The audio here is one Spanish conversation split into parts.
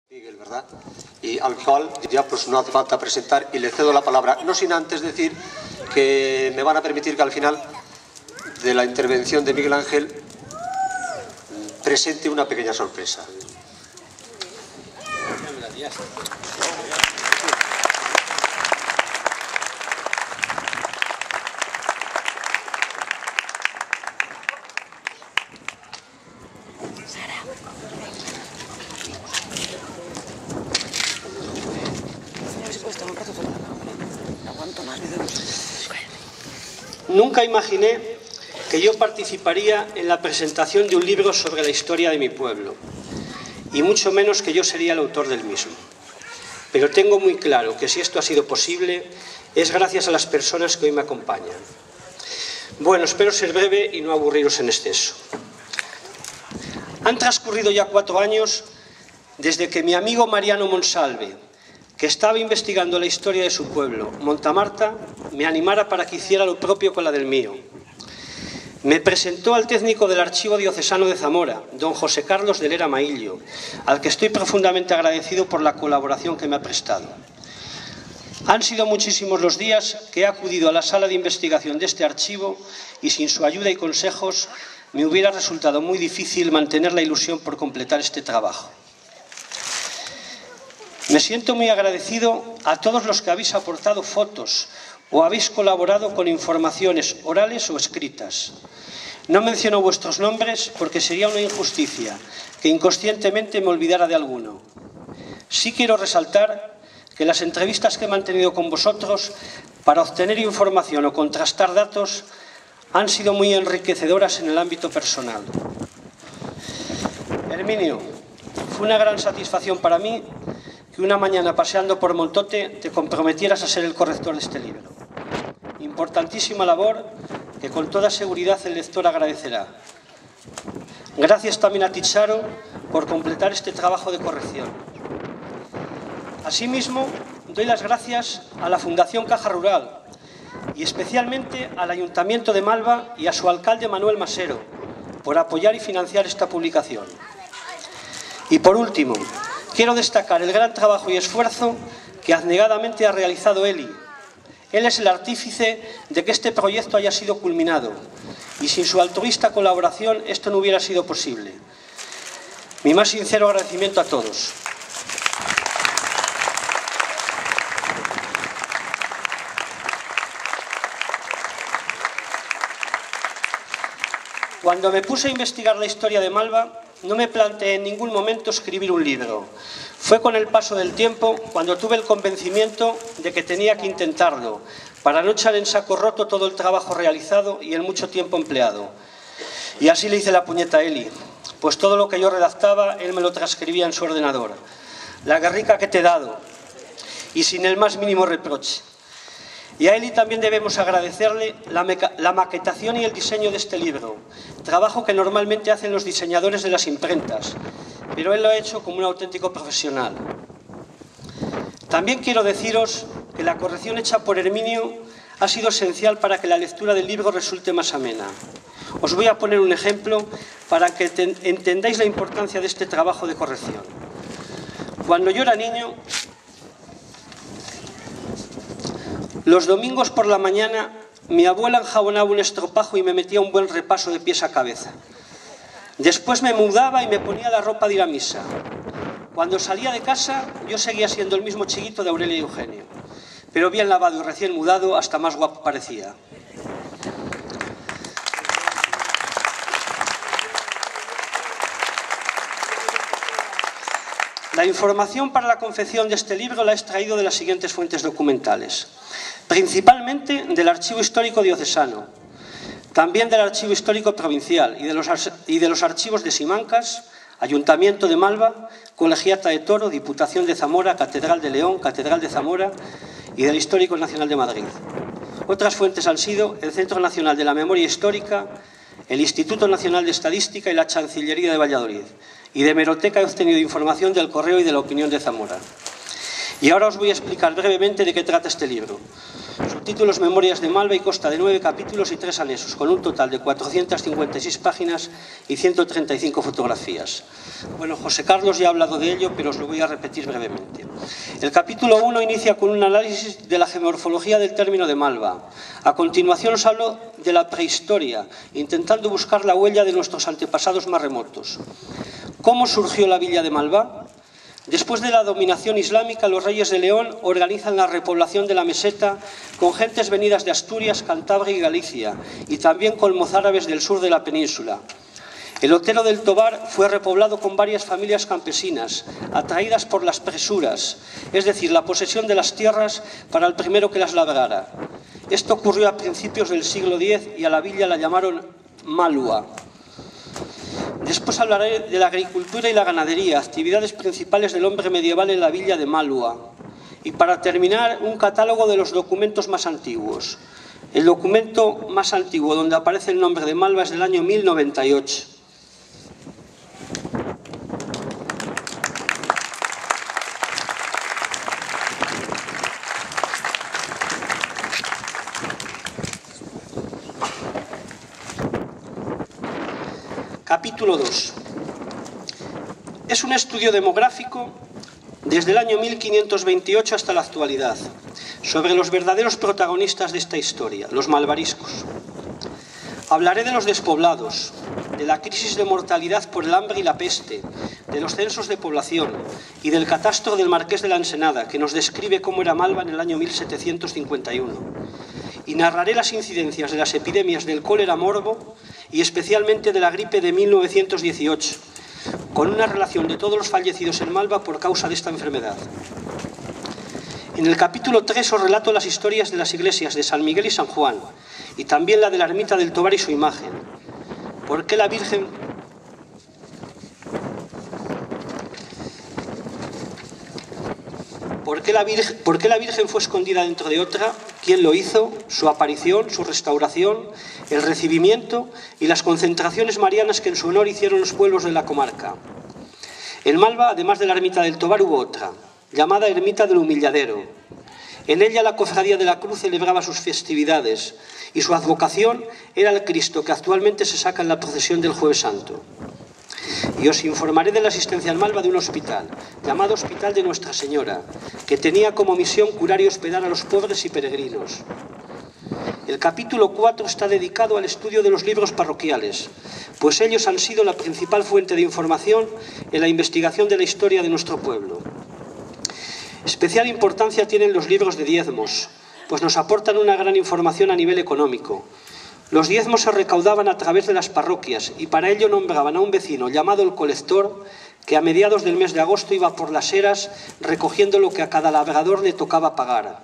Miguel, ¿verdad? Y al cual ya pues no hace falta presentar y le cedo la palabra, no sin antes decir que me van a permitir que al final de la intervención de Miguel Ángel presente una pequeña sorpresa. Nunca imaginé que yo participaría en la presentación de un libro sobre la historia de mi pueblo, y mucho menos que yo sería el autor del mismo. Pero tengo muy claro que si esto ha sido posible, es gracias a las personas que hoy me acompañan. Bueno, espero ser breve y no aburriros en exceso. Han transcurrido ya 4 años desde que mi amigo Mariano Monsalve, que estaba investigando la historia de su pueblo, Montamarta, me animara para que hiciera lo propio con la del mío. Me presentó al técnico del Archivo Diocesano de Zamora, don José Carlos de Lera Maillo, al que estoy profundamente agradecido por la colaboración que me ha prestado. Han sido muchísimos los días que he acudido a la sala de investigación de este archivo y sin su ayuda y consejos me hubiera resultado muy difícil mantener la ilusión por completar este trabajo. Me siento muy agradecido a todos los que habéis aportado fotos o habéis colaborado con informaciones orales o escritas. No menciono vuestros nombres porque sería una injusticia que inconscientemente me olvidara de alguno. Sí quiero resaltar que las entrevistas que he mantenido con vosotros para obtener información o contrastar datos han sido muy enriquecedoras en el ámbito personal. Herminio, fue una gran satisfacción para mí que una mañana paseando por Montote te comprometieras a ser el corrector de este libro. Importantísima labor que con toda seguridad el lector agradecerá. Gracias también a Ticharo por completar este trabajo de corrección. Asimismo, doy las gracias a la Fundación Caja Rural y especialmente al Ayuntamiento de Malva y a su alcalde Manuel Masero por apoyar y financiar esta publicación. Y por último, quiero destacar el gran trabajo y esfuerzo que abnegadamente ha realizado Eli. Él es el artífice de que este proyecto haya sido culminado y sin su altruista colaboración esto no hubiera sido posible. Mi más sincero agradecimiento a todos. Cuando me puse a investigar la historia de Malva, no me planteé en ningún momento escribir un libro. Fue con el paso del tiempo cuando tuve el convencimiento de que tenía que intentarlo, para no echar en saco roto todo el trabajo realizado y el mucho tiempo empleado. Y así le hice la puñeta a Eli, pues todo lo que yo redactaba, él me lo transcribía en su ordenador. La guerrica que te he dado, y sin el más mínimo reproche. Y a Eli también debemos agradecerle la maquetación y el diseño de este libro, trabajo que normalmente hacen los diseñadores de las imprentas, pero él lo ha hecho como un auténtico profesional. También quiero deciros que la corrección hecha por Herminio ha sido esencial para que la lectura del libro resulte más amena. Os voy a poner un ejemplo para que entendáis la importancia de este trabajo de corrección. Cuando yo era niño, los domingos por la mañana mi abuela enjabonaba un estropajo y me metía un buen repaso de pies a cabeza. Después me mudaba y me ponía la ropa de ir a misa. Cuando salía de casa yo seguía siendo el mismo chiquito de Aurelia y Eugenio, pero bien lavado y recién mudado, hasta más guapo parecía. La información para la confección de este libro la he extraído de las siguientes fuentes documentales. Principalmente del Archivo Histórico Diocesano, también del Archivo Histórico Provincial y de los archivos de Simancas, Ayuntamiento de Malva, Colegiata de Toro, Diputación de Zamora, Catedral de León, Catedral de Zamora y del Histórico Nacional de Madrid. Otras fuentes han sido el Centro Nacional de la Memoria Histórica, el Instituto Nacional de Estadística y la Chancillería de Valladolid. Y de hemeroteca he obtenido información del Correo y de la Opinión de Zamora. Y ahora os voy a explicar brevemente de qué trata este libro. Su título es Memorias de Malva y consta de 9 capítulos y 3 anexos, con un total de 456 páginas y 135 fotografías. Bueno, José Carlos ya ha hablado de ello, pero os lo voy a repetir brevemente. El capítulo 1 inicia con un análisis de la geomorfología del término de Malva. A continuación os hablo de la prehistoria, intentando buscar la huella de nuestros antepasados más remotos. ¿Cómo surgió la villa de Malva? Después de la dominación islámica, los reyes de León organizan la repoblación de la meseta con gentes venidas de Asturias, Cantabria y Galicia, y también con mozárabes del sur de la península. El Otero del Tobar fue repoblado con varias familias campesinas, atraídas por las presuras, es decir, la posesión de las tierras para el primero que las labrara. Esto ocurrió a principios del siglo X y a la villa la llamaron Malua. Después hablaré de la agricultura y la ganadería, actividades principales del hombre medieval en la villa de Malua. Y para terminar, un catálogo de los documentos más antiguos. El documento más antiguo donde aparece el nombre de Malva es del año 1098. Capítulo 2. Es un estudio demográfico desde el año 1528 hasta la actualidad, sobre los verdaderos protagonistas de esta historia, los malvariscos. Hablaré de los despoblados, de la crisis de mortalidad por el hambre y la peste, de los censos de población y del catastro del Marqués de la Ensenada, que nos describe cómo era Malva en el año 1751. Y narraré las incidencias de las epidemias del cólera morbo y especialmente de la gripe de 1918, con una relación de todos los fallecidos en Malva por causa de esta enfermedad. En el capítulo 3 os relato las historias de las iglesias de San Miguel y San Juan, y también la de la ermita del Tobar y su imagen. ¿Por qué la Virgen fue escondida dentro de otra? ¿Quién lo hizo? Su aparición, su restauración, el recibimiento y las concentraciones marianas que en su honor hicieron los pueblos de la comarca. En Malva, además de la ermita del Tobar, hubo otra, llamada Ermita del Humilladero. En ella la Cofradía de la Cruz celebraba sus festividades y su advocación era el Cristo que actualmente se saca en la procesión del Jueves Santo. Y os informaré de la asistencia en Malva de un hospital, llamado Hospital de Nuestra Señora, que tenía como misión curar y hospedar a los pobres y peregrinos. El capítulo 4 está dedicado al estudio de los libros parroquiales, pues ellos han sido la principal fuente de información en la investigación de la historia de nuestro pueblo. Especial importancia tienen los libros de diezmos, pues nos aportan una gran información a nivel económico. Los diezmos se recaudaban a través de las parroquias y para ello nombraban a un vecino llamado el colector que a mediados del mes de agosto iba por las eras recogiendo lo que a cada labrador le tocaba pagar.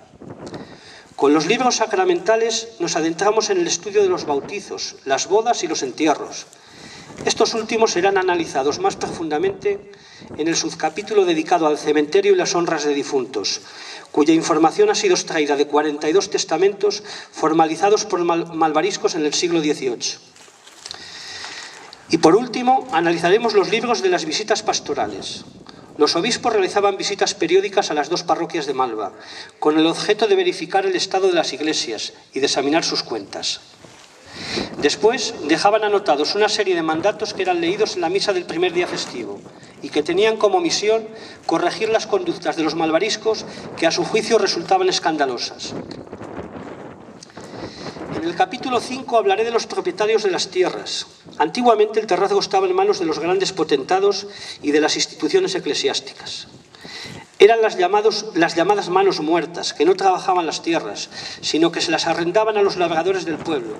Con los libros sacramentales nos adentramos en el estudio de los bautizos, las bodas y los entierros. Estos últimos serán analizados más profundamente en el subcapítulo dedicado al cementerio y las honras de difuntos, cuya información ha sido extraída de 42 testamentos formalizados por malvariscos en el siglo XVIII. Y por último, analizaremos los libros de las visitas pastorales. Los obispos realizaban visitas periódicas a las 2 parroquias de Malva, con el objeto de verificar el estado de las iglesias y de examinar sus cuentas. Después dejaban anotados una serie de mandatos que eran leídos en la misa del primer día festivo y que tenían como misión corregir las conductas de los malvariscos que a su juicio resultaban escandalosas. En el capítulo 5 hablaré de los propietarios de las tierras. Antiguamente el terrazgo estaba en manos de los grandes potentados y de las instituciones eclesiásticas. Eran las llamadas manos muertas, que no trabajaban las tierras, sino que se las arrendaban a los labradores del pueblo,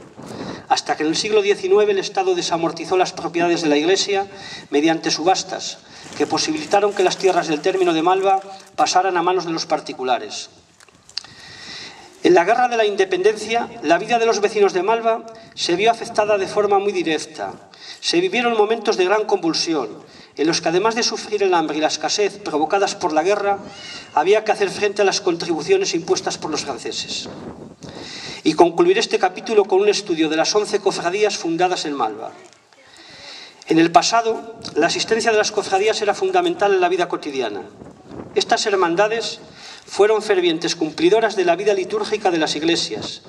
hasta que en el siglo XIX el Estado desamortizó las propiedades de la Iglesia mediante subastas, que posibilitaron que las tierras del término de Malva pasaran a manos de los particulares. En la Guerra de la Independencia, la vida de los vecinos de Malva se vio afectada de forma muy directa. Se vivieron momentos de gran convulsión, en los que además de sufrir el hambre y la escasez provocadas por la guerra, había que hacer frente a las contribuciones impuestas por los franceses. Y concluiré este capítulo con un estudio de las 11 cofradías fundadas en Malva. En el pasado, la asistencia de las cofradías era fundamental en la vida cotidiana. Estas hermandades fueron fervientes cumplidoras de la vida litúrgica de las iglesias,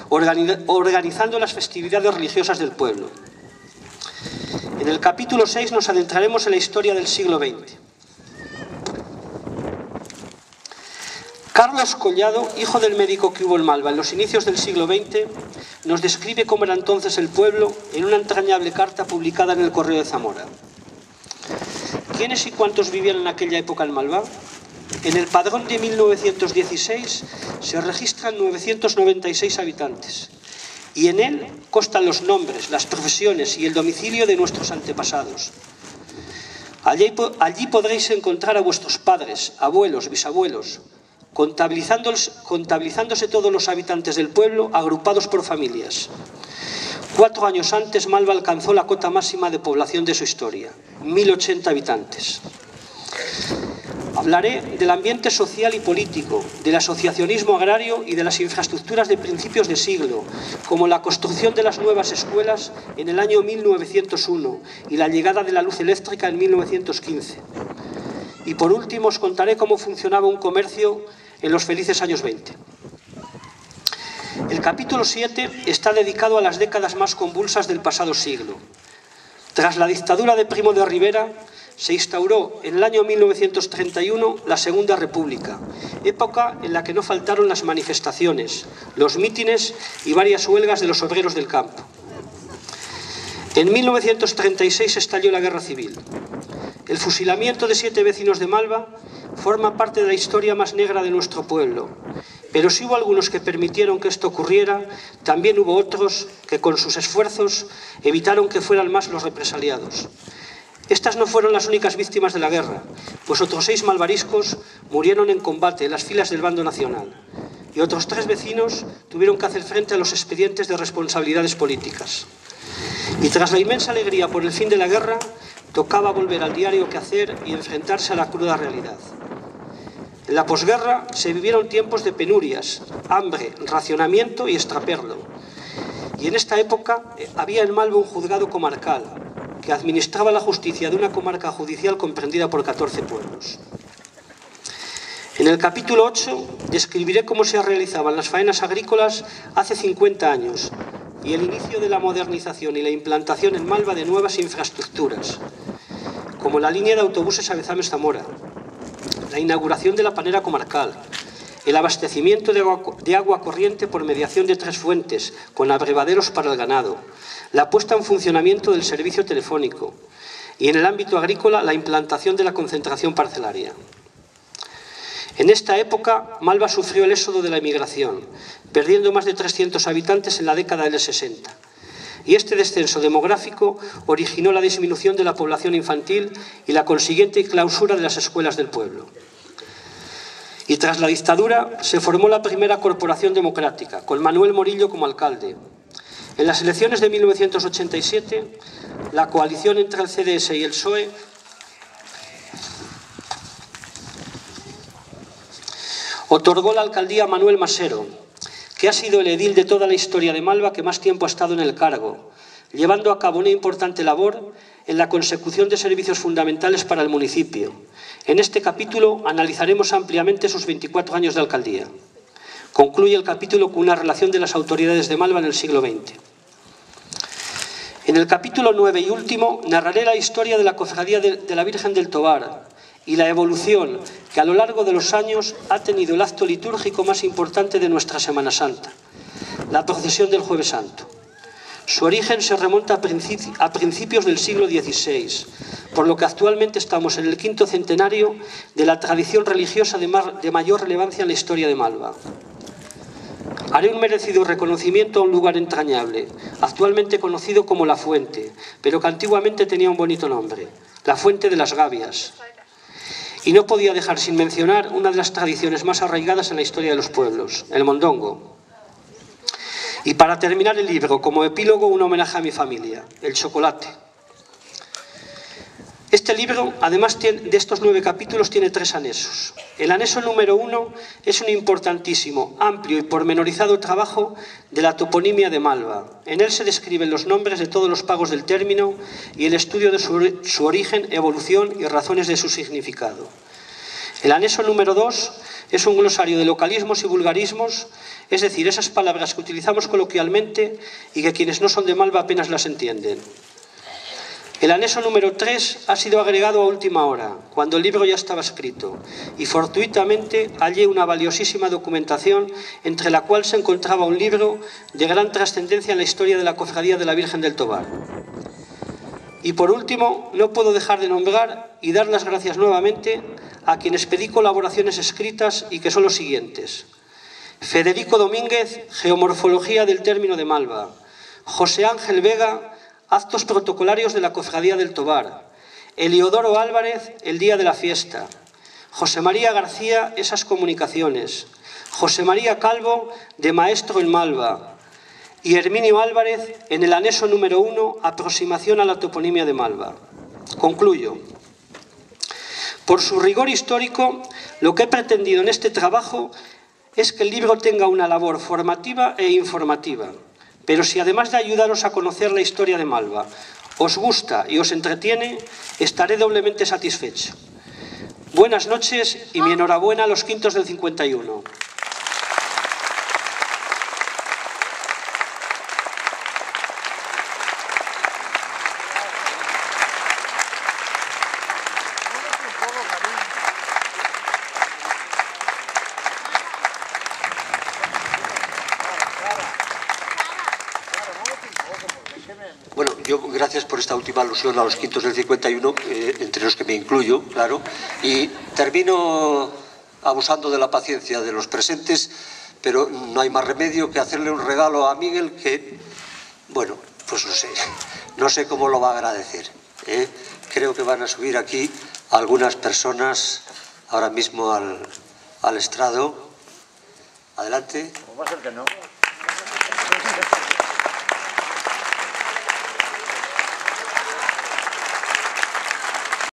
organizando las festividades religiosas del pueblo. En el capítulo 6 nos adentraremos en la historia del siglo XX. Carlos Collado, hijo del médico que hubo en Malva en los inicios del siglo XX, nos describe cómo era entonces el pueblo en una entrañable carta publicada en el Correo de Zamora. ¿Quiénes y cuántos vivían en aquella época en Malva? En el padrón de 1916 se registran 996 habitantes y en él constan los nombres, las profesiones y el domicilio de nuestros antepasados. Allí podréis encontrar a vuestros padres, abuelos, bisabuelos, contabilizándose todos los habitantes del pueblo agrupados por familias. 4 años antes, Malva alcanzó la cota máxima de población de su historia, 1080 habitantes. Hablaré del ambiente social y político, del asociacionismo agrario y de las infraestructuras de principios de siglo, como la construcción de las nuevas escuelas en el año 1901 y la llegada de la luz eléctrica en 1915. Y por último os contaré cómo funcionaba un comercio en los felices años 20. El capítulo 7 está dedicado a las décadas más convulsas del pasado siglo. Tras la dictadura de Primo de Rivera, se instauró en el año 1931 la Segunda República, época en la que no faltaron las manifestaciones, los mítines y varias huelgas de los obreros del campo. En 1936 estalló la Guerra Civil. El fusilamiento de 7 vecinos de Malva forma parte de la historia más negra de nuestro pueblo, pero si hubo algunos que permitieron que esto ocurriera, también hubo otros que con sus esfuerzos evitaron que fueran más los represaliados. Estas no fueron las únicas víctimas de la guerra, pues otros 6 malvariscos murieron en combate en las filas del bando nacional y otros 3 vecinos tuvieron que hacer frente a los expedientes de responsabilidades políticas. Y tras la inmensa alegría por el fin de la guerra, tocaba volver al diario quehacer y enfrentarse a la cruda realidad. En la posguerra se vivieron tiempos de penurias, hambre, racionamiento y extraperlo. Y en esta época había en Malva un juzgado comarcal que administraba la justicia de una comarca judicial comprendida por 14 pueblos. En el capítulo 8 describiré cómo se realizaban las faenas agrícolas hace 50 años y el inicio de la modernización y la implantación en Malva de nuevas infraestructuras, como la línea de autobuses Abezames-Zamora, la inauguración de la panera comarcal, el abastecimiento de agua corriente por mediación de 3 fuentes, con abrevaderos para el ganado, la puesta en funcionamiento del servicio telefónico y en el ámbito agrícola la implantación de la concentración parcelaria. En esta época, Malva sufrió el éxodo de la emigración, perdiendo más de 300 habitantes en la década del 60. Y este descenso demográfico originó la disminución de la población infantil y la consiguiente clausura de las escuelas del pueblo. Y tras la dictadura se formó la primera corporación democrática, con Manuel Morillo como alcalde. En las elecciones de 1987, la coalición entre el CDS y el PSOE otorgó la alcaldía a Manuel Masero, que ha sido el edil de toda la historia de Malva que más tiempo ha estado en el cargo, llevando a cabo una importante labor en la consecución de servicios fundamentales para el municipio. En este capítulo analizaremos ampliamente sus 24 años de alcaldía. Concluye el capítulo con una relación de las autoridades de Malva en el siglo XX. En el capítulo 9 y último narraré la historia de la Cofradía de la Virgen del Tobar y la evolución que a lo largo de los años ha tenido el acto litúrgico más importante de nuestra Semana Santa, la procesión del Jueves Santo. Su origen se remonta a principios del siglo XVI, por lo que actualmente estamos en el 5º centenario de la tradición religiosa de mayor relevancia en la historia de Malva. Haré un merecido reconocimiento a un lugar entrañable, actualmente conocido como La Fuente, pero que antiguamente tenía un bonito nombre, la Fuente de las Gavias. Y no podía dejar sin mencionar una de las tradiciones más arraigadas en la historia de los pueblos, el mondongo. Y para terminar el libro, como epílogo, un homenaje a mi familia, el chocolate. Este libro, además de estos 9 capítulos, tiene 3 anexos. El anexo número 1 es un importantísimo, amplio y pormenorizado trabajo de la toponimia de Malva. En él se describen los nombres de todos los pagos del término y el estudio de su origen, evolución y razones de su significado. El anexo número 2 Es un glosario de localismos y vulgarismos, es decir, esas palabras que utilizamos coloquialmente y que quienes no son de Malva apenas las entienden. El anexo número 3 ha sido agregado a última hora, cuando el libro ya estaba escrito, y fortuitamente hallé una valiosísima documentación entre la cual se encontraba un libro de gran trascendencia en la historia de la Cofradía de la Virgen del Tobar. Y por último, no puedo dejar de nombrar y dar las gracias nuevamente a quienes pedí colaboraciones escritas y que son los siguientes: Federico Domínguez, Geomorfología del término de Malva; José Ángel Vega, Actos protocolarios de la Cofradía del Tobar; Eliodoro Álvarez, El día de la fiesta; José María García, Esas comunicaciones; José María Calvo, de Maestro en Malva; y Herminio Álvarez, en el anexo número 1, Aproximación a la toponimia de Malva. Concluyo. Por su rigor histórico, lo que he pretendido en este trabajo es que el libro tenga una labor formativa e informativa. Pero si además de ayudaros a conocer la historia de Malva, os gusta y os entretiene, estaré doblemente satisfecho. Buenas noches y mi enhorabuena a los quintos del 51. Bueno, yo gracias por esta última alusión a los quintos del 51, entre los que me incluyo, claro, y termino abusando de la paciencia de los presentes, pero no hay más remedio que hacerle un regalo a Miguel que, bueno, pues no sé cómo lo va a agradecer, ¿eh? Creo que van a subir aquí algunas personas ahora mismo al estrado. Adelante. ¿Cómo va a ser que no?